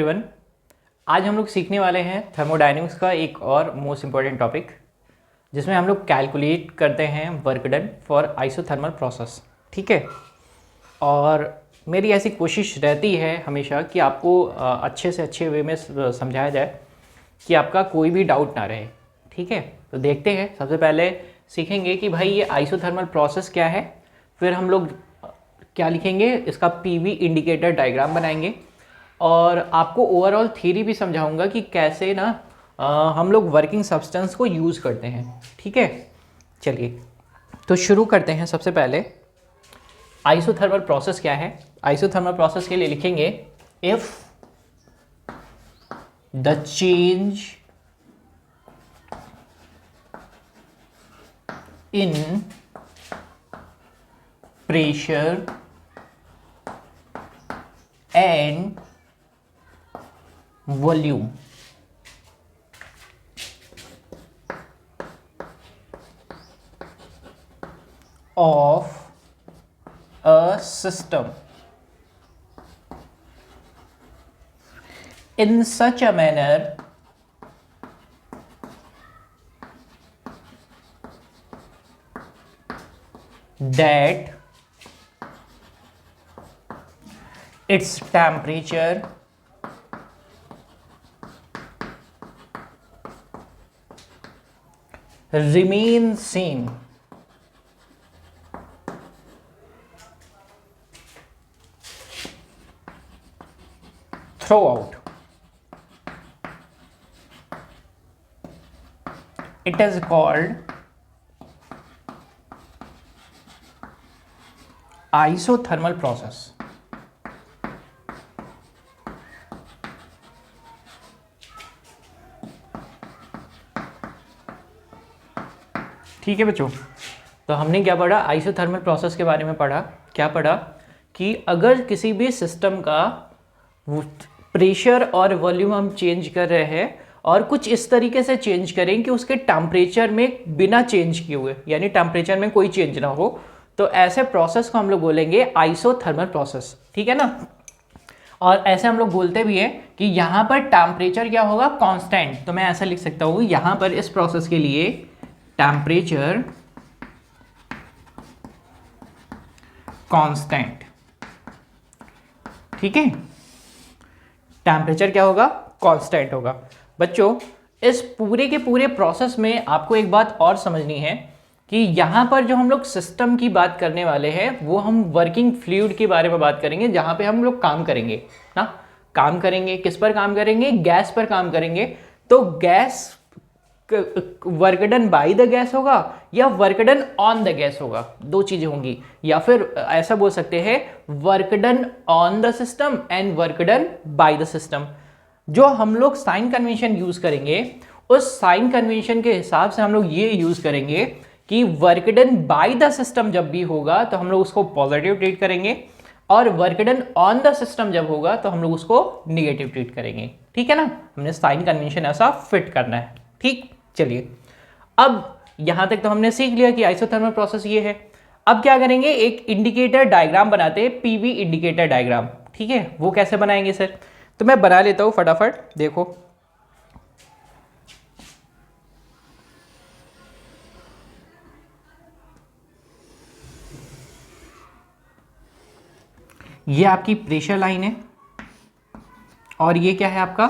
Everyone. आज हम लोग सीखने वाले हैं थर्मोडायनेमिक्स का एक और मोस्ट इम्पॉर्टेंट टॉपिक, जिसमें हम लोग कैलकुलेट करते हैं work done for isothermal process. ठीक है, और मेरी ऐसी कोशिश रहती है हमेशा कि आपको अच्छे से अच्छे वे में समझाया जाए कि आपका कोई भी डाउट ना रहे। ठीक है, तो देखते हैं। सबसे पहले सीखेंगे कि भाई ये आइसोथर्मल प्रोसेस क्या है, फिर हम लोग क्या लिखेंगे, इसका पीवी इंडिकेटर डायग्राम बनाएंगे, और आपको ओवरऑल थ्योरी भी समझाऊंगा कि कैसे ना हम लोग वर्किंग सब्सटेंस को यूज़ करते हैं। ठीक है, चलिए तो शुरू करते हैं। सबसे पहले आइसोथर्मल प्रोसेस क्या है। आइसोथर्मल प्रोसेस के लिए लिखेंगे if the change in pressure and volume of a system in such a manner that its temperature remains same throughout. It is called isothermal process. ठीक है बच्चों, तो हमने क्या पढ़ा, आइसोथर्मल प्रोसेस के बारे में पढ़ा। क्या पढ़ा कि अगर किसी भी सिस्टम का प्रेशर और वॉल्यूम हम चेंज कर रहे हैं और कुछ इस तरीके से चेंज करें कि उसके टेम्परेचर में बिना चेंज किए हुए, यानी टेम्परेचर में कोई चेंज ना हो, तो ऐसे प्रोसेस को हम लोग बोलेंगे आइसोथर्मल प्रोसेस। ठीक है ना। और ऐसे हम लोग बोलते भी हैं कि यहाँ पर टेम्परेचर क्या होगा, कांस्टेंट। तो मैं ऐसा लिख सकता हूँ यहाँ पर इस प्रोसेस के लिए टेम्परेचर कांस्टेंट। ठीक है, टेम्परेचर क्या होगा, कांस्टेंट होगा। बच्चों, इस पूरे के पूरे प्रोसेस में आपको एक बात और समझनी है कि यहाँ पर जो हम लोग सिस्टम की बात करने वाले हैं वो हम वर्किंग फ्लूइड के बारे में बात करेंगे, जहाँ पे हम लोग काम करेंगे ना। काम करेंगे किस पर, काम करेंगे गैस पर काम करेंगे। तो gas work done by the gas होगा या work done on the gas होगा, दो चीजें होंगी। या फिर ऐसा बोल सकते हैं work done on the system and work done by the system. जो हम लोग साइन कन्वेंशन यूज करेंगे, उस साइन कन्वेंशन के हिसाब से हम लोग ये यूज करेंगे कि work done by the system जब भी होगा तो हम लोग उसको पॉजिटिव ट्रीट करेंगे, और work done on the system जब होगा तो हम लोग उसको निगेटिव ट्रीट करेंगे। ठीक है ना, हमने साइन कन्वेंशन ऐसा फिट करना है। ठीक, चलिए अब यहां तक तो हमने सीख लिया कि आइसोथर्मल प्रोसेस ये है। अब क्या करेंगे, एक इंडिकेटर डायग्राम बनाते हैं, पीवी इंडिकेटर डायग्राम। ठीक है, वो कैसे बनाएंगे सर, तो मैं बना लेता हूं फटाफट। देखो ये आपकी प्रेशर लाइन है और ये क्या है, आपका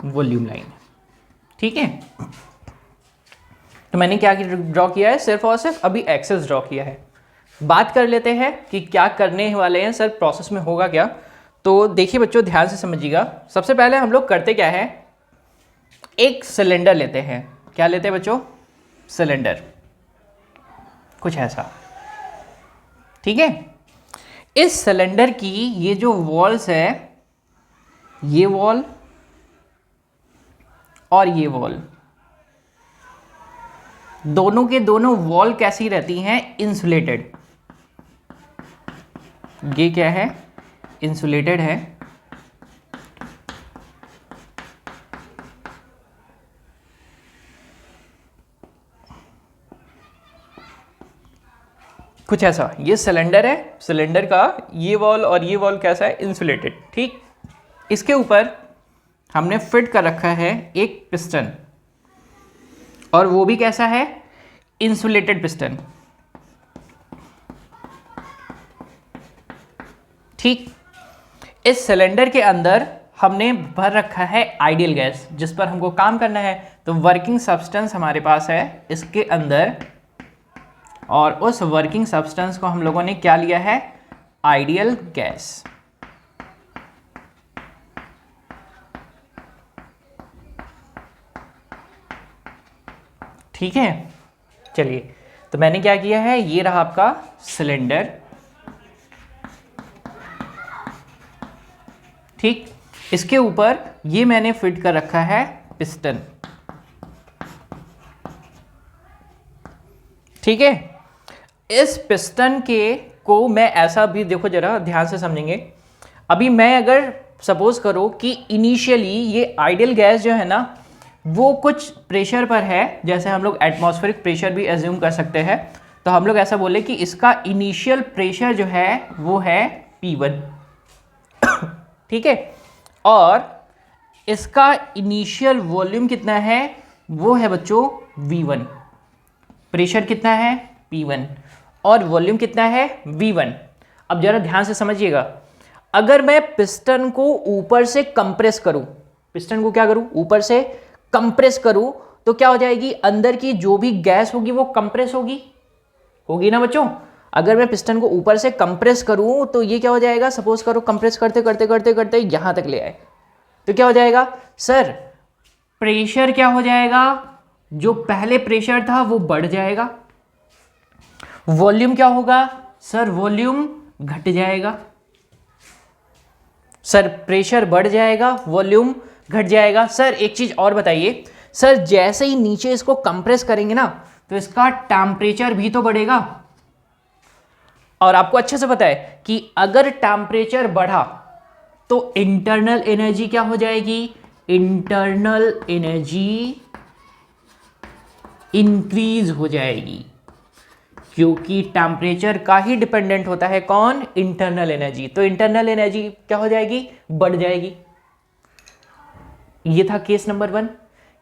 वॉल्यूम लाइन है। ठीक है, तो मैंने क्या ड्रॉ किया है, सिर्फ और सिर्फ अभी एक्सेस ड्रॉ किया है। बात कर लेते हैं कि क्या करने वाले हैं सर, प्रोसेस में होगा क्या। तो देखिए बच्चों, ध्यान से समझिएगा। सबसे पहले हम लोग करते क्या है, एक सिलेंडर लेते हैं। क्या लेते हैं बच्चों, सिलेंडर, कुछ ऐसा। ठीक है, इस सिलेंडर की ये जो वॉल्स है, ये वॉल और ये वॉल, दोनों के दोनों वॉल कैसी रहती हैं, इंसुलेटेड। ये क्या है, इंसुलेटेड है। कुछ ऐसा। ये सिलेंडर है, सिलेंडर का ये वॉल और ये वॉल कैसा है, इंसुलेटेड। ठीक, इसके ऊपर हमने फिट कर रखा है एक पिस्टन, और वो भी कैसा है, इंसुलेटेड पिस्टन। ठीक, इस सिलेंडर के अंदर हमने भर रखा है आइडियल गैस जिस पर हमको काम करना है। तो वर्किंग सब्सटेंस हमारे पास है इसके अंदर, और उस वर्किंग सब्सटेंस को हम लोगों ने क्या लिया है, आइडियल गैस। ठीक है, चलिए, तो मैंने क्या किया है, ये रहा आपका सिलेंडर। ठीक, इसके ऊपर ये मैंने फिट कर रखा है पिस्टन। ठीक है, इस पिस्टन को मैं ऐसा भी, देखो जरा ध्यान से समझेंगे। अभी मैं अगर सपोज करो कि इनिशियली ये आइडियल गैस जो है ना वो कुछ प्रेशर पर है, जैसे हम लोग एटमॉस्फेरिक प्रेशर भी एज्यूम कर सकते हैं, तो हम लोग ऐसा बोले कि इसका इनिशियल प्रेशर जो है वो है P1। ठीक है, और इसका इनिशियल वॉल्यूम कितना है, वो है बच्चों V1। प्रेशर कितना है, P1, और वॉल्यूम कितना है, V1। अब जरा ध्यान से समझिएगा, अगर मैं पिस्टन को ऊपर से कंप्रेस करूं, पिस्टन को क्या करूं, ऊपर से कंप्रेस करूं, तो क्या हो जाएगी, अंदर की जो भी गैस होगी वो कंप्रेस होगी ना बच्चों। अगर मैं पिस्टन को ऊपर से कंप्रेस करूं तो ये क्या हो जाएगा, सपोज करो कंप्रेस करते करते करते करते यहां तक ले आए, तो क्या हो जाएगा सर, प्रेशर क्या हो जाएगा, जो पहले प्रेशर था वो बढ़ जाएगा। वॉल्यूम क्या होगा सर, वॉल्यूम घट जाएगा। सर प्रेशर बढ़ जाएगा, वॉल्यूम घट जाएगा। सर एक चीज और बताइए सर, जैसे ही नीचे इसको कंप्रेस करेंगे ना तो इसका टेम्परेचर भी तो बढ़ेगा, और आपको अच्छे से पता है कि अगर टेम्परेचर बढ़ा तो इंटरनल एनर्जी क्या हो जाएगी, इंटरनल एनर्जी इंक्रीज हो जाएगी, क्योंकि टेम्परेचर का ही डिपेंडेंट होता है कौन, इंटरनल एनर्जी। तो इंटरनल एनर्जी क्या हो जाएगी, बढ़ जाएगी। ये था केस नंबर 1,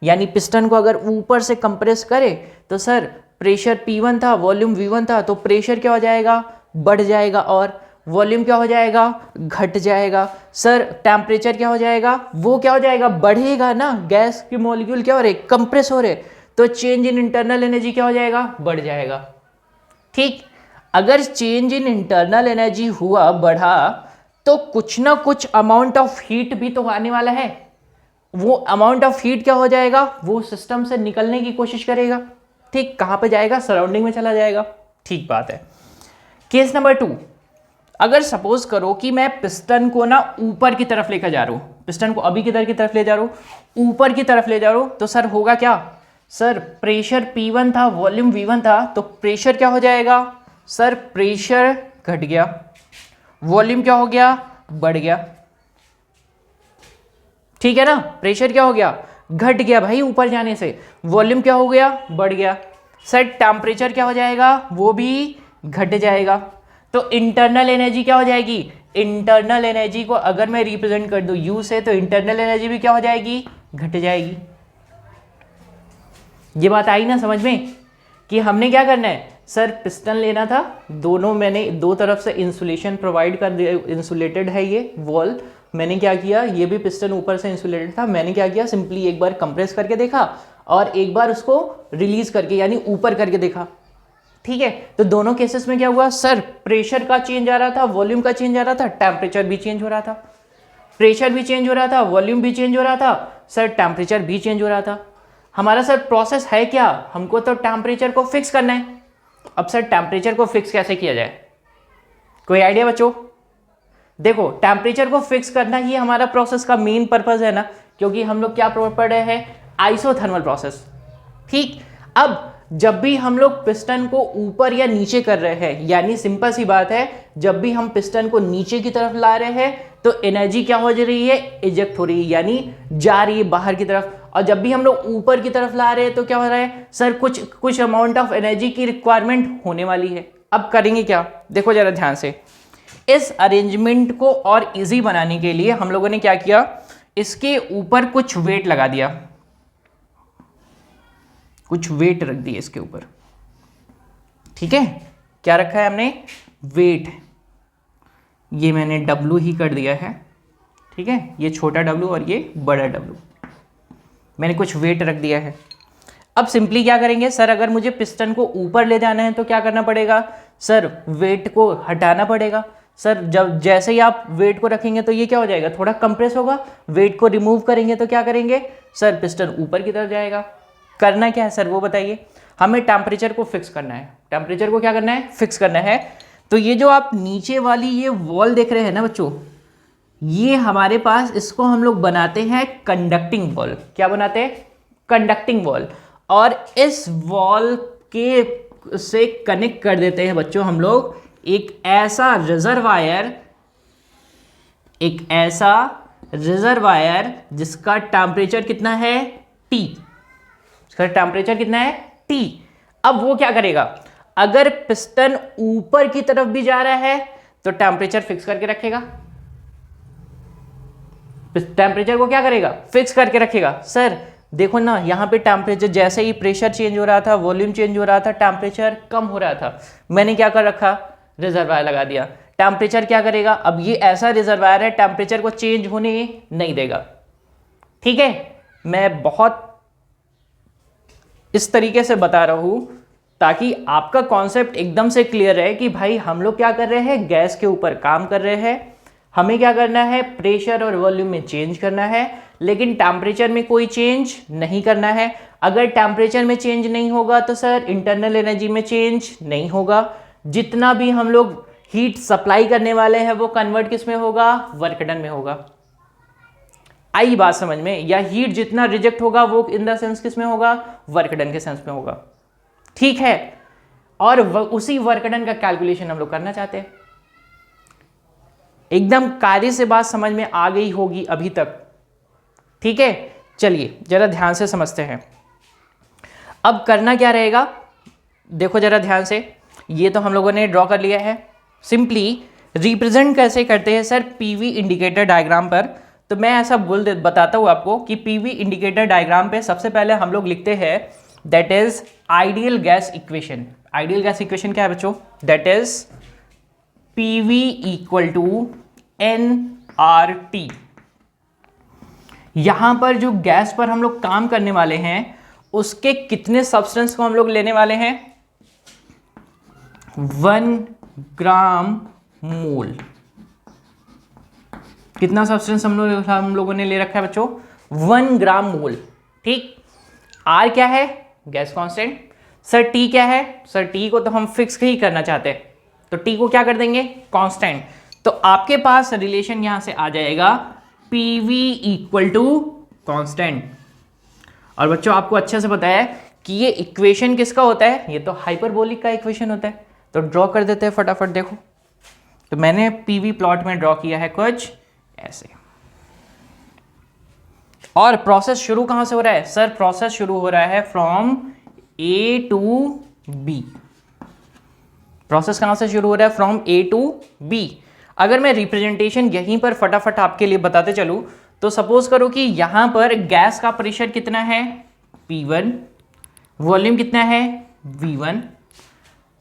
यानी पिस्टन को अगर ऊपर से कंप्रेस करे तो सर प्रेशर P1 था, वॉल्यूम V1 था, तो प्रेशर क्या हो जाएगा, बढ़ जाएगा, और वॉल्यूम क्या हो जाएगा, घट जाएगा। सर टेम्परेचर क्या हो जाएगा, वो क्या हो जाएगा, बढ़ेगा ना, गैस के मॉलिक्यूल क्या हो रहे, कंप्रेस हो रहे, तो चेंज इन इंटरनल एनर्जी क्या हो जाएगा, बढ़ जाएगा। ठीक, अगर चेंज इन इंटरनल एनर्जी हुआ, बढ़ा, तो कुछ ना कुछ अमाउंट ऑफ हीट भी तो आने वाला है। वो अमाउंट ऑफ हीट क्या हो जाएगा, वो सिस्टम से निकलने की कोशिश करेगा। ठीक, कहां पे जाएगा, सराउंडिंग में चला जाएगा। ठीक बात है। केस नंबर 2, अगर सपोज करो कि मैं पिस्टन को ना ऊपर की तरफ लेकर जा रहा हूं, पिस्टन को अभी किधर की तरफ ले जा रहा हूं, ऊपर की तरफ ले जा रहा हूं, तो सर होगा क्या, सर प्रेशर P1 था, वॉल्यूम V1 था, तो प्रेशर क्या हो जाएगा, सर प्रेशर घट गया, वॉल्यूम क्या हो गया, बढ़ गया। ठीक है ना, प्रेशर क्या हो गया, घट गया भाई ऊपर जाने से, वॉल्यूम क्या हो गया, बढ़ गया। सर टेम्परेचर क्या हो जाएगा, वो भी घट जाएगा। तो इंटरनल एनर्जी क्या हो जाएगी, इंटरनल एनर्जी को अगर मैं रिप्रेजेंट कर दूं U से, तो इंटरनल एनर्जी भी क्या हो जाएगी, घट जाएगी। ये बात आई ना समझ में, कि हमने क्या करना है, सर पिस्टन लेना था, दोनों मैंने दो तरफ से इंसुलेशन प्रोवाइड कर दिया, इंसुलेटेड है ये वॉल। मैंने क्या किया, ये भी पिस्टन ऊपर से इंसुलेटेड था, मैंने क्या किया, सिंपली एक बार कंप्रेस करके देखा और एक बार उसको रिलीज करके यानी ऊपर करके देखा। ठीक है, तो दोनों केसेस में क्या हुआ, सर प्रेशर का चेंज आ रहा था, वॉल्यूम का चेंज आ रहा था, टेम्परेचर भी चेंज हो रहा था, प्रेशर भी चेंज हो रहा था, वॉल्यूम भी चेंज हो रहा था, सर टेम्परेचर भी चेंज हो रहा था। हमारा सर प्रोसेस है क्या, हमको तो टेम्परेचर को फिक्स करना है। अब सर टेम्परेचर को फिक्स कैसे किया जाए, कोई आइडिया बच्चों? देखो टेम्परेचर को फिक्स करना ही हमारा प्रोसेस का मेन पर्पस है ना, क्योंकि हम लोग क्या पढ़ रहे हैं, आइसोथर्मल प्रोसेस। ठीक, अब जब भी हम लोग पिस्टन को ऊपर या नीचे कर रहे हैं, यानी सिंपल सी बात है, जब भी हम पिस्टन को नीचे की तरफ ला रहे हैं तो एनर्जी क्या हो रही है, इजेक्ट हो रही है, यानी जा रही है बाहर की तरफ। और जब भी हम लोग ऊपर की तरफ ला रहे हैं तो क्या हो रहा है, सर कुछ अमाउंट ऑफ एनर्जी की रिक्वायरमेंट होने वाली है। अब करेंगे क्या, देखो जरा ध्यान से, इस अरेंजमेंट को और इजी बनाने के लिए हम लोगों ने क्या किया, इसके ऊपर कुछ वेट लगा दिया, कुछ वेट रख दिए इसके ऊपर, ठीक है। क्या रखा है हमने? वेट। ये मैंने W ही कर दिया है, ठीक है, ये छोटा W और ये बड़ा W, मैंने कुछ वेट रख दिया है। अब सिंपली क्या करेंगे सर, अगर मुझे पिस्टन को ऊपर ले जाना है तो क्या करना पड़ेगा सर? वेट को हटाना पड़ेगा। सर जब जैसे ही आप वेट को रखेंगे तो ये क्या हो जाएगा? थोड़ा कंप्रेस होगा। वेट को रिमूव करेंगे तो क्या करेंगे सर? पिस्टन ऊपर की तरफ जाएगा। करना क्या है सर वो बताइए? हमें टेम्परेचर को फिक्स करना है। टेम्परेचर को क्या करना है? फिक्स करना है। तो ये जो आप नीचे वाली ये वॉल देख रहे हैं ना बच्चों, ये हमारे पास, इसको हम लोग बनाते हैं कंडक्टिंग वॉल। क्या बनाते हैं? Conducting wall. और इस वॉल के से कनेक्ट कर देते हैं बच्चों हम लोग एक ऐसा रिजर्वायर जिसका टेम्परेचर कितना है? T। इसका टेम्परेचर कितना है? T। अब वो क्या करेगा? अगर पिस्टन ऊपर की तरफ भी जा रहा है तो टेम्परेचर फिक्स करके रखेगा। टेम्परेचर को क्या करेगा? फिक्स करके रखेगा। सर देखो ना, यहां पे टेम्परेचर जैसे ही प्रेशर चेंज हो रहा था, वॉल्यूम चेंज हो रहा था, टेम्परेचर कम हो रहा था। मैंने क्या कर रखा? रिजर्वायर लगा दिया। टेम्परेचर क्या करेगा? अब ये ऐसा रिजर्वायर है, टेम्परेचर को चेंज होने नहीं देगा, ठीक है। मैं बहुत इस तरीके से बता रहा हूं ताकि आपका कॉन्सेप्ट एकदम से क्लियर है कि भाई हम लोग क्या कर रहे हैं? गैस के ऊपर काम कर रहे हैं। हमें क्या करना है? प्रेशर और वॉल्यूम में चेंज करना है, लेकिन टेम्परेचर में कोई चेंज नहीं करना है। अगर टेम्परेचर में चेंज नहीं होगा तो सर इंटरनल एनर्जी में चेंज नहीं होगा। जितना भी हम लोग हीट सप्लाई करने वाले हैं वो कन्वर्ट किस में होगा? वर्क डन में होगा। आई बात समझ में? या हीट जितना रिजेक्ट होगा वो इन द सेंस किस में होगा? वर्क डन के सेंस में होगा, ठीक है। और उसी वर्क डन का कैलकुलेशन हम लोग करना चाहते हैं। एकदम कार्य से बात समझ में आ गई होगी अभी तक, ठीक है। चलिए जरा ध्यान से समझते हैं। अब करना क्या रहेगा? देखो जरा ध्यान से, ये तो हम लोगों ने ड्रॉ कर लिया है। सिंपली रिप्रेजेंट कैसे करते हैं सर? पीवी इंडिकेटर डायग्राम पर। तो मैं ऐसा बताता हूं आपको कि पीवी इंडिकेटर डायग्राम पे सबसे पहले हम लोग लिखते हैं that is ideal gas equation. Ideal gas equation क्या है बच्चों? That is PV equal to nRT। यहां पर जो गैस पर हम लोग काम करने वाले हैं उसके कितने सब्सटेंस को हम लोग लेने वाले हैं? 1 ग्राम मोल। कितना सब्सटेंस हम लोगों ने ले रखा है बच्चों? 1 ग्राम मोल, ठीक। आर क्या है? Gas constant. सर टी क्या है? सर टी को तो हम फिक्स ही करना चाहते हैं, तो टी को क्या कर देंगे? कांस्टेंट। तो आपके पास रिलेशन यहां से आ जाएगा पीवी इक्वल टू कांस्टेंट। और बच्चों आपको अच्छे से पता है कि ये इक्वेशन किसका होता है? ये तो हाइपरबोलिक का इक्वेशन होता है। तो ड्रॉ कर देते हैं फटाफट। देखो तो मैंने पीवी प्लॉट में ड्रॉ किया है कुछ ऐसे। और प्रोसेस शुरू कहां से हो रहा है? सर प्रोसेस शुरू हो रहा है from A to B. Process कहां से शुरू हो रहा है? From A to B. अगर मैं रिप्रेजेंटेशन यहीं पर फटाफट आपके लिए बताते चलूं तो सपोज करो कि यहां पर गैस का प्रेशर कितना है? P1। वॉल्यूम कितना है? V1।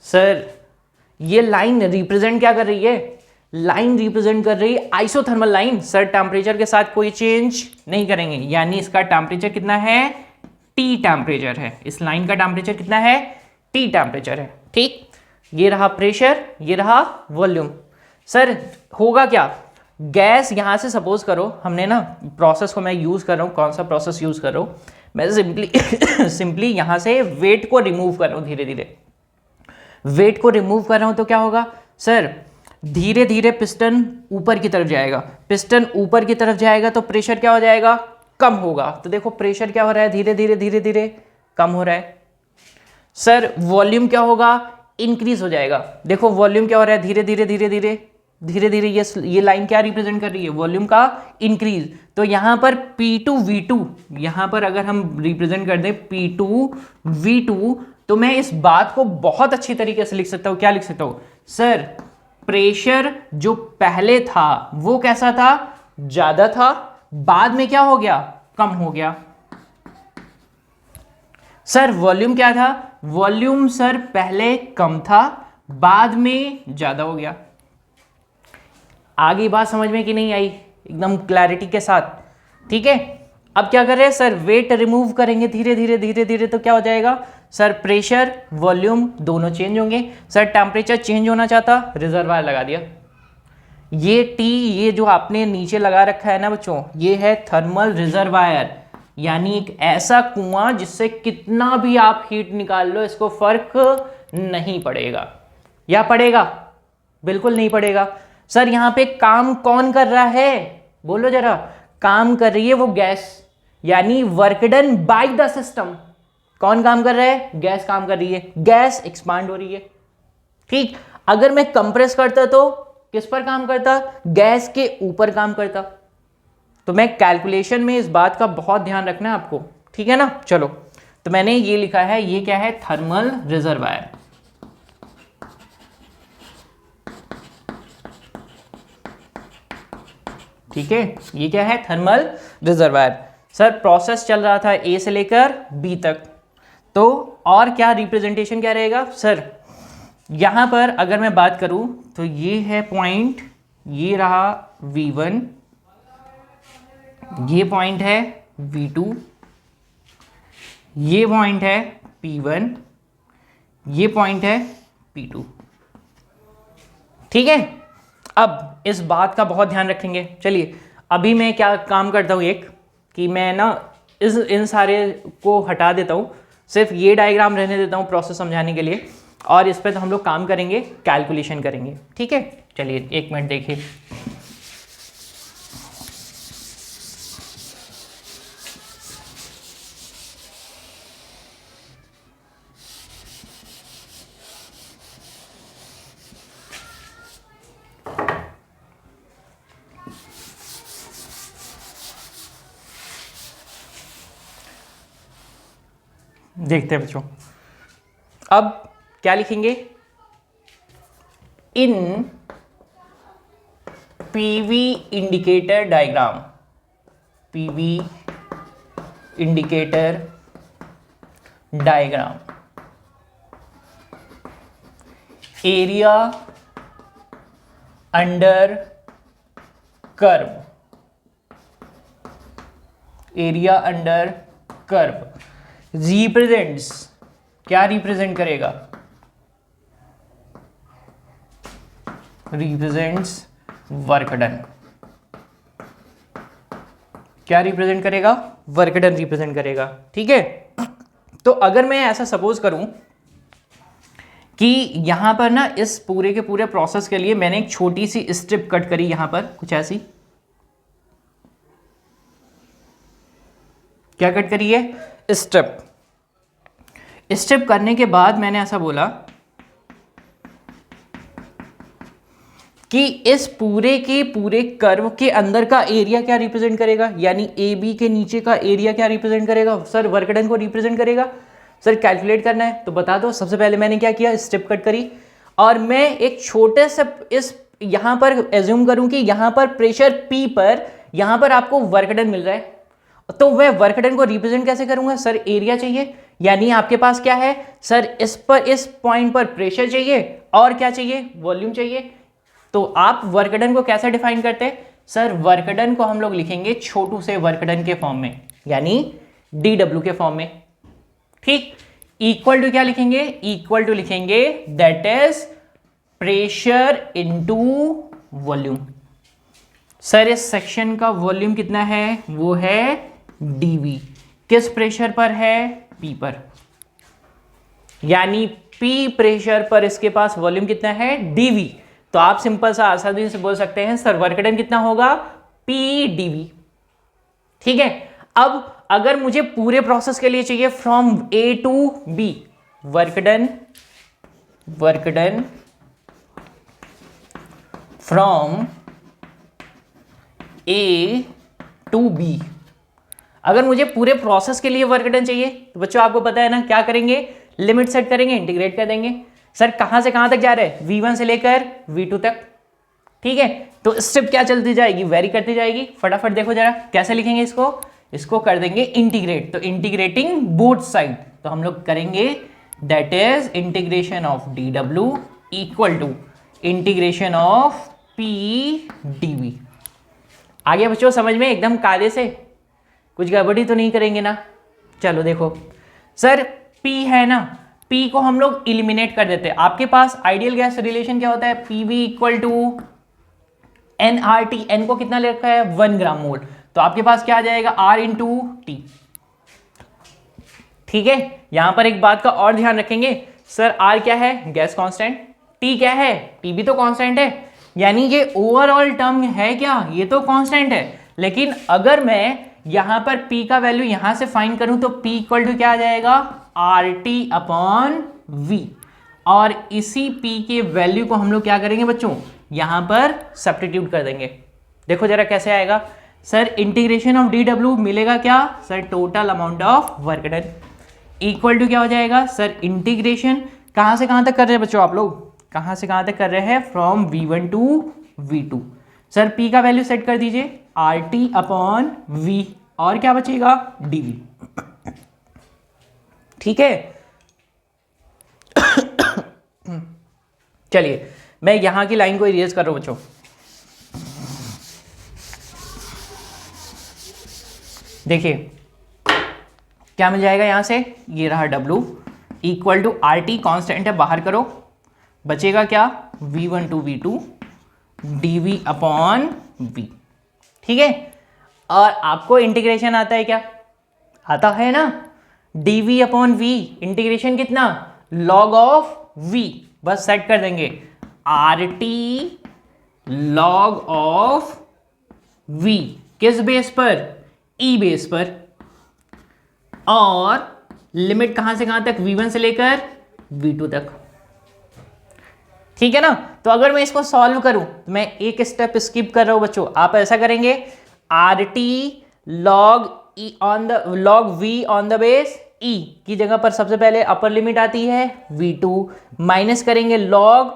सर ये लाइन रिप्रेजेंट क्या कर रही है? लाइन रिप्रेजेंट कर रही है आइसोथर्मल लाइन। सर टेम्परेचर के साथ कोई चेंज नहीं करेंगे, यानी इसका टेम्परेचर कितना है? T टेम्परेचर है। इस लाइन का टेम्परेचर कितना है? T टेम्परेचर है, ठीक। ये रहा प्रेशर, ये रहा वॉल्यूम। सर होगा क्या? गैस यहां से सपोज करो हमने ना, प्रोसेस को मैं यूज कर रहा हूं, कौन सा प्रोसेस यूज कर रहा हूं मैं? सिंपली यहां से वेट को रिमूव कर रहा हूं, धीरे धीरे वेट को रिमूव कर रहा हूं। तो क्या होगा सर? धीरे धीरे पिस्टन ऊपर की तरफ जाएगा। पिस्टन ऊपर की तरफ जाएगा तो प्रेशर क्या हो जाएगा? कम होगा। तो देखो प्रेशर क्या हो रहा है? धीरे धीरे धीरे धीरे कम हो रहा है। सर वॉल्यूम क्या होगा? इंक्रीज हो जाएगा। देखो वॉल्यूम क्या हो रहा है? धीरे धीरे धीरे धीरे धीरे धीरे ये लाइन क्या रिप्रेजेंट कर रही है? वॉल्यूम का इंक्रीज। तो यहां पर P2 V2, यहां पर अगर हम रिप्रेजेंट कर दें P2 V2 तो मैं इस बात को बहुत अच्छी तरीके से लिख सकता हूं। क्या लिख सकता हूं सर? प्रेशर जो पहले था वो कैसा था? ज्यादा था। बाद में क्या हो गया, कम हो गया। सर वॉल्यूम क्या था, वॉल्यूम सर पहले कम था, बाद में ज्यादा हो गया। आगे बात समझ में कि नहीं आई, एकदम क्लैरिटी के साथ, ठीक है। अब क्या कर रहे हैं सर, वेट रिमूव करेंगे धीरे धीरे धीरे धीरे, तो क्या हो जाएगा सर, प्रेशर वॉल्यूम दोनों चेंज होंगे। सर टेम्परेचर चेंज होना चाहता, रिजर्वायर लगा दिया। ये टी, ये जो आपने नीचे लगा रखा है ना बच्चों, ये है थर्मल रिजर्वायर, यानी एक ऐसा कुआं जिससे कितना भी आप हीट निकाल लो इसको फर्क नहीं पड़ेगा, या पड़ेगा, बिल्कुल नहीं पड़ेगा। सर यहां पे काम कौन कर रहा है, बोलो जरा, काम कर रही है वो गैस, यानी work done by the system. कौन काम कर रहा है, गैस काम कर रही है, गैस एक्सपांड हो रही है, ठीक। अगर मैं कंप्रेस करता तो किस पर काम करता, गैस के ऊपर काम करता। तो मैं कैलकुलेशन में इस बात का बहुत ध्यान रखना है आपको, ठीक है ना। चलो, तो मैंने ये लिखा है, ये क्या है, थर्मल रिजर्वायर। ठीक है, ये क्या है, थर्मल रिजर्वायर। सर प्रोसेस चल रहा था ए से लेकर बी तक, तो और क्या रिप्रेजेंटेशन क्या रहेगा सर, यहां पर अगर मैं बात करूं तो ये है पॉइंट, ये रहा V1, ये पॉइंट है V2, ये पॉइंट है P1, ये पॉइंट है P2, ठीक है। अब इस बात का बहुत ध्यान रखेंगे। चलिए अभी मैं क्या काम करता हूं, एक कि मैं ना इन सारे को हटा देता हूं, सिर्फ ये डायग्राम रहने देता हूं प्रोसेस समझाने के लिए, और इस पर तो हम लोग काम करेंगे, कैलकुलेशन करेंगे, ठीक है। चलिए एक मिनट देखिए, देखते हैं बच्चों। अब क्या लिखेंगे, in PV indicator diagram, PV indicator diagram, area under curve, area under curve represents, क्या रिप्रेजेंट करेगा, रिप्रेजेंट्स वर्क डन, क्या रिप्रेजेंट करेगा, वर्क डन रिप्रेजेंट करेगा, ठीक है। तो अगर मैं ऐसा सपोज करूं कि यहां पर ना इस पूरे के पूरे प्रोसेस के लिए मैंने एक छोटी सी स्ट्रिप कट करी, यहां पर कुछ ऐसी, क्या कट करी है, स्ट्रिप। स्ट्रिप करने के बाद मैंने ऐसा बोला कि इस पूरे के पूरे कर्व के अंदर का एरिया क्या रिप्रेजेंट करेगा, यानी ए बी के नीचे का एरिया क्या रिप्रेजेंट करेगा सर, वर्क डन को रिप्रेजेंट करेगा। सर कैलकुलेट करना है तो बता दो। सबसे पहले मैंने क्या किया, स्ट्रिप कट करी, और मैं एक छोटे से इस यहां पर एज्यूम करूं कि यहां पर प्रेशर P पर यहां पर आपको वर्क डन मिल रहा है, तो मैं वर्क डन को रिप्रेजेंट कैसे करूंगा सर, एरिया चाहिए, यानी आपके पास क्या है सर, इस पॉइंट पर प्रेशर चाहिए और क्या चाहिए, वॉल्यूम चाहिए। तो आप वर्क डन को कैसे डिफाइन करते हैं सर, वर्क डन को हम लोग लिखेंगे छोटू से वर्क डन के फॉर्म में, यानी DW के फॉर्म में, ठीक। इक्वल टू क्या लिखेंगे, इक्वल टू लिखेंगे that is pressure into volume. Sir इस सेक्शन का वॉल्यूम कितना है, वो है dV, किस प्रेशर पर है, P पर, यानी P प्रेशर पर इसके पास वॉल्यूम कितना है, dV। तो आप सिंपल सा आसानी से बोल सकते हैं सर वर्क डन कितना होगा, P dV, ठीक है। अब अगर मुझे पूरे प्रोसेस के लिए चाहिए from A to B, work done from A to B, अगर मुझे पूरे प्रोसेस के लिए वर्क डन चाहिए तो बच्चों आपको पता है ना क्या करेंगे, लिमिट सेट करेंगे, इंटीग्रेट कर देंगे। सर कहां से कहां तक जा रहे हैं, V1 से लेकर V2 तक, ठीक है, तो स्टेप क्या चलती जाएगी, वेरी करती जाएगी। फटाफट देखो जरा कैसे लिखेंगे इसको कर देंगे इंटीग्रेट। तो इंटीग्रेटिंग बोथ साइड, तो हम लोग करेंगे that is integration of D W equal to integration of P D V. आ गया बच्चों समझ में एकदम कायदे से, कुछ गड़बड़ी तो नहीं करेंगे ना। चलो देखो सर P है ना, P को हम लोग इलिमिनेट कर देते हैं। आपके पास आइडियल गैस रिलेशन क्या होता है, PV equal to nRT, n को कितना ले रखा है 1 ग्राम मोल, तो आपके पास क्या आ जाएगा R इंटू टी। ठीक है, यहां पर एक बात का और ध्यान रखेंगे, सर R क्या है गैस कांस्टेंट, T क्या है T भी तो कांस्टेंट है, यानी ये ओवरऑल टर्म है क्या, ये तो कांस्टेंट है। लेकिन अगर मैं यहां पर P का वैल्यू यहां से फाइंड करूं तो P इक्वल टू क्या आ जाएगा RT अपॉन V, और इसी P के वैल्यू को हम लोग क्या करेंगे बच्चों, यहां पर सब्स्टिट्यूट कर देंगे। देखो जरा कैसे आएगा, sir integration of D W मिलेगा क्या, sir total amount of work done equal to क्या हो जाएगा, सर इंटीग्रेशन कहां से कहां तक कर रहे हैं बच्चों आप लोग, कहां से कहां तक कर रहे हैं, from V1 to V2। Sir P का वैल्यू सेट कर दीजिए RT अपॉन V, और क्या बचेगा dV। ठीक है चलिए मैं यहां की लाइन को इरेज कर रहा हूं बच्चों। देखिए क्या मिल जाएगा यहां से, ये रहा W equal to RT constant है, बाहर करो, बचेगा क्या V1 to V2 dV upon V। ठीक है, और आपको इंटीग्रेशन आता है क्या, आता है ना, dV अपॉन V इंटीग्रेशन कितना log ऑफ V, बस सेट कर देंगे RT log ऑफ V, किस बेस पर, E बेस पर, और लिमिट कहां से कहां तक, V1 से लेकर V2 तक। ठीक है ना, तो अगर मैं इसको सॉल्व करूं तो मैं एक स्टेप स्किप कर रहा हूं बच्चों, आप ऐसा करेंगे RT log E on the log V on the base E की जगह पर सबसे पहले अपर लिमिट आती है V2, माइनस करेंगे log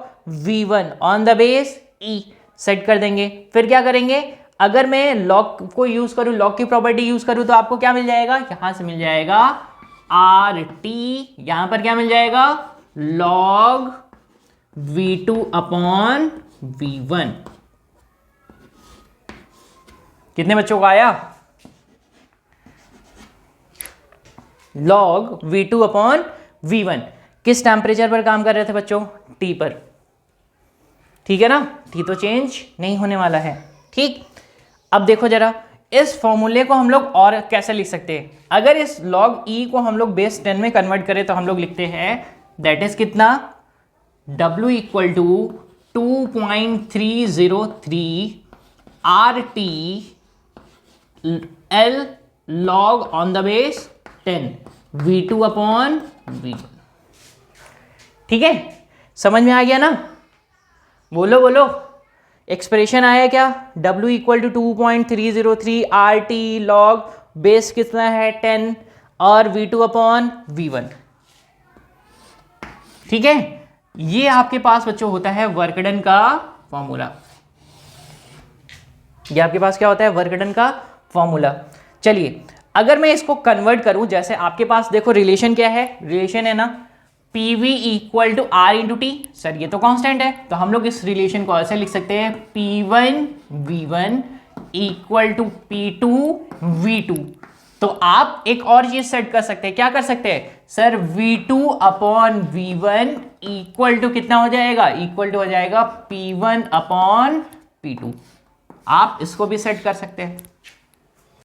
V1 on the base E, set कर देंगे। फिर क्या करेंगे, अगर मैं log को यूज करूं, log की प्रॉपर्टी यूज करूं, तो आपको क्या मिल जाएगा, यहां से मिल जाएगा RT, यहां पर क्या मिल जाएगा log V2 अपॉन V1। कितने बच्चों को आया, log V2 अपॉन V1। किस टेम्परेचर पर काम कर रहे थे बच्चों, T पर। ठीक है ना, T तो चेंज नहीं होने वाला है। ठीक, अब देखो जरा इस फॉर्मूले को हम लोग और कैसे लिख सकते हैं, अगर इस log E को हम लोग बेस 10 में कन्वर्ट करें तो हम लोग लिखते हैं दैट इज कितना, W equal to 2.303 RT L log on the base 10 V2 upon V1। ठीक है, समझ में आ गया ना, बोलो बोलो, एक्सप्रेशन आया क्या, W equal to 2.303 RT log base कितना है 10 और V2 अपॉन V1। ठीक है, ये आपके पास बच्चों होता है वर्क डन का फॉर्मूला, ये आपके पास क्या होता है वर्क डन का फॉर्मूला। चलिए अगर मैं इसको कन्वर्ट करूं, जैसे आपके पास देखो रिलेशन क्या है, रिलेशन है ना PV equal to R into T, sir ये तो कांस्टेंट है, तो हम लोग इस रिलेशन को ऐसे लिख सकते हैं P1 V1 equal to P2 V2। तो आप एक और चीज सेट कर सकते हैं, क्या कर सकते हैं sir, V2 upon V1 equal to कितना हो जाएगा, इक्वल टू हो जाएगा P1 अपॉन P2। आप इसको भी सेट कर सकते हैं।